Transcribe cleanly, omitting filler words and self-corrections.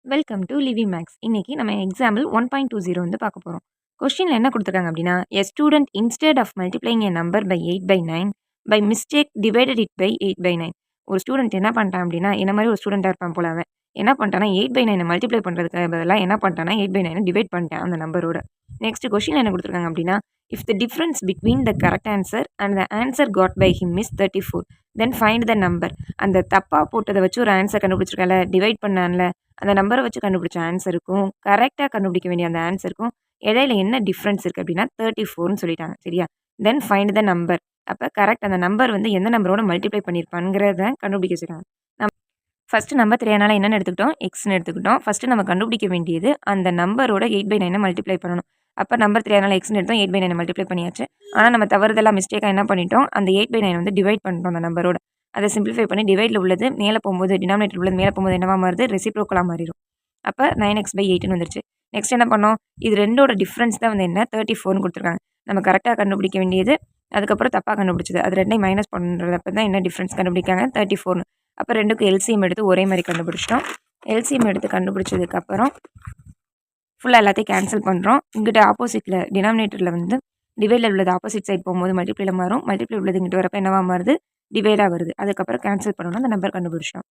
Welcome to Livy maths. இன்னைக்கு நம்ம example 1.20 வந்து பார்க்க போகிறோம். கொஸ்டினில் என்ன கொடுத்துருக்காங்க அப்படின்னா, a student instead of multiplying a number by 8/9 by mistake divided it by 8/9. ஒரு ஸ்டூடெண்ட் என்ன பண்ணிட்டான் அப்படின்னா, என்ன மாதிரி ஒரு ஸ்டூடெண்ட்டாக இருப்பான் போல அவன். என்ன பண்ணிட்டானா 8/9 மல்டிப்ளை பண்ணுறதுக்கு பதிலாக என்ன பண்ணிட்டானா 8/9 டிவைட் பண்ணிட்டான் அந்த நம்பரோட. நெக்ஸ்ட் கொஸ்டின் என்ன கொடுத்துருக்காங்க அப்படின்னா, if the difference between the correct answer and the answer got by him is 34, then find the number. அந்த தப்பாக போட்டதை வச்சு ஒரு ஆன்சர் கண்டுபிடிச்சிருக்கல, டிவைட் பண்ணான்ல, அந்த நம்பரை வச்சு கண்டுபிடிச்ச ஆன்சருக்கும் கரெக்டாக கண்டுபிடிக்க வேண்டிய அந்த ஆன்சருக்கும் இடையில என்ன டிஃப்ரென்ஸ் இருக்குது அப்படின்னா 34ன்னு சொல்லிட்டாங்க. சரியா? தென் ஃபைண்ட் த நம்பர். அப்போ கரெக்ட் அந்த நம்பர் வந்து எந்த நம்பரோட மல்டிப்ளை பண்ணியிருப்பாங்கிறத கண்டுபிடிக்க வச்சுருக்காங்க. நம்ம ஃபஸ்ட்டு நம்பர் தெரியாதனால என்னென்னு எடுத்துக்கிட்டோம், எக்ஸ்னு எடுத்துக்கிட்டோம். ஃபஸ்ட்டு நம்ம கண்டுபிடிக்க வேண்டியது அந்த நம்பரோட 8/9 மல்டிப்ளை பண்ணணும். அப்போ நம்பர் தெரியாதனால எக்ஸ்னு எடுத்தோம், 8/9 மல்டிப்ளை பண்ணியாச்சு. ஆனால் நம்ம தவறுதெல்லாம் மிஸ்டேக்காக என்ன பண்ணிட்டோம், அந்த 8/9 வந்து டிவைட் பண்ணிட்டோம் அந்த நம்பரோட. அதை சிம்பிளிஃபை பண்ணி டிவைடில் உள்ளது மேலே போகும்போது, டினாமினேட்டர் உள்ளது மேலே போகும்போது என்னவா மாறுது, ரெசிப்ரோக்கலாக மாறிடும். அப்போ 9x/8ன்னு வந்துருச்சு. நெக்ஸ்ட் என்ன பண்ணோம், இது ரெண்டோட டிஃப்ரென்ஸ் தான் வந்து என்ன 34ன்னு கொடுத்துருக்காங்க. நம்ம கரெக்டாக கண்டுபிடிக்க வேண்டியது, அதுக்கப்புறம் தப்பாக கண்டுபிடிச்சது, அது ரெண்டையும் மைனஸ் பண்ணுறதப்ப தான் என்ன டிஃப்ரென்ஸ் கண்டுபிடிக்காங்க 34ன்னு. அப்போ ரெண்டுக்கும் எல்சிஎம் எடுத்து ஒரே மாதிரி கண்டுபிடிச்சிட்டோம். எல்சிஎம் எடுத்து கண்டுபிடிச்சதுக்கப்புறம் ஃபுல்லாக எல்லாத்தையும் கேன்சல் பண்ணுறோம். இங்கிட்ட ஆப்போசிட்டில் டினாமினேட்டரில் வந்து டிவைடில் உள்ளது ஆப்போசிட் சைட் போகும்போது மல்டிப்ளைல மாறும். மல்டிப்ளை உள்ளது இங்கிட்ட வரப்போ என்னவா மாறுது, டிவைடாக வருது. அதுக்கப்புறம் கேன்சல் பண்ணணும், அந்த நம்பர் கண்டுபிடிச்சிட்டோம்.